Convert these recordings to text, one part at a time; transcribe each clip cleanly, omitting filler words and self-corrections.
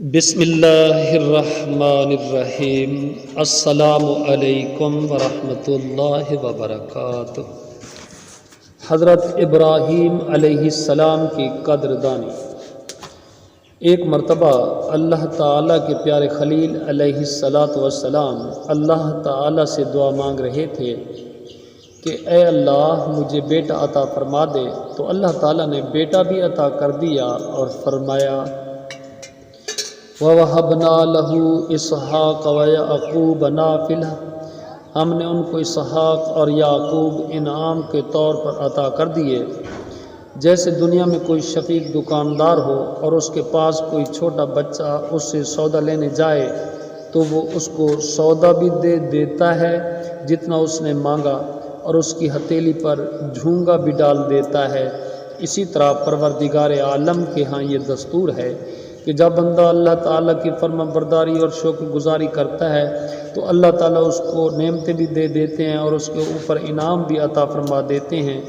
بسم اللہ الرحمن الرحیم۔ السلام علیکم ورحمۃ اللہ وبرکاتہ۔ حضرت ابراہیم علیہ السلام کی قدر دانی۔ ایک مرتبہ اللہ تعالیٰ کے پیارے خلیل علیہ السلام اللہ تعالیٰ سے دعا مانگ رہے تھے کہ اے اللہ مجھے بیٹا عطا فرما دے، تو اللہ تعالیٰ نے بیٹا بھی عطا کر دیا اور فرمایا وَوَهَبْنَا لَهُ إِسْحَاقَ وَيَعْقُوبَ نَافِلَةً، ہم نے ان کو اسحاق اور یعقوب انعام کے طور پر عطا کر دیے۔ جیسے دنیا میں کوئی شفیق دکاندار ہو اور اس کے پاس کوئی چھوٹا بچہ اس سے سودا لینے جائے تو وہ اس کو سودا بھی دے دیتا ہے جتنا اس نے مانگا، اور اس کی ہتھیلی پر جھونگا بھی ڈال دیتا ہے۔ اسی طرح پروردگار عالم کے ہاں یہ دستور ہے کہ جب بندہ اللہ تعالیٰ کی فرما برداری اور شکر گزاری کرتا ہے تو اللہ تعالیٰ اس کو نعمتیں بھی دے دیتے ہیں اور اس کے اوپر انعام بھی عطا فرما دیتے ہیں۔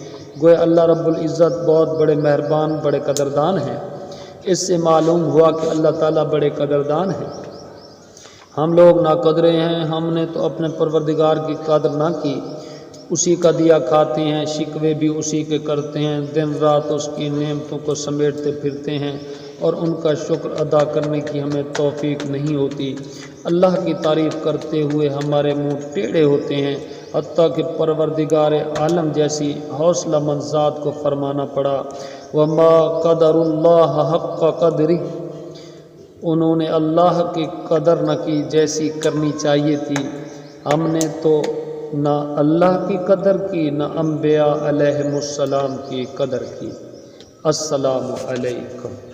گویا اللہ رب العزت بہت بڑے مہربان، بڑے قدردان ہیں۔ اس سے معلوم ہوا کہ اللہ تعالیٰ بڑے قدردان ہیں۔ ہم لوگ ناقدرے ہیں، ہم نے تو اپنے پروردگار کی قدر نہ کی، اسی کا دیا کھاتے ہیں، شکوے بھی اسی کے کرتے ہیں، دن رات اس کی نعمتوں کو سمیٹتے پھرتے ہیں اور ان کا شکر ادا کرنے کی ہمیں توفیق نہیں ہوتی۔ اللہ کی تعریف کرتے ہوئے ہمارے منہ ٹیڑھے ہوتے ہیں، حتیٰ کہ پروردگار عالم جیسی حوصلہ مند ذات کو فرمانا پڑا وَمَا قَدَرُ اللَّهَ حَقَّ قَدْرِهِ، انہوں نے اللہ کی قدر نہ کی جیسی کرنی چاہیے تھی۔ ہم نے تو نہ اللہ کی قدر کی، نہ انبیاء علیہم السلام کی قدر کی۔ السلام علیکم۔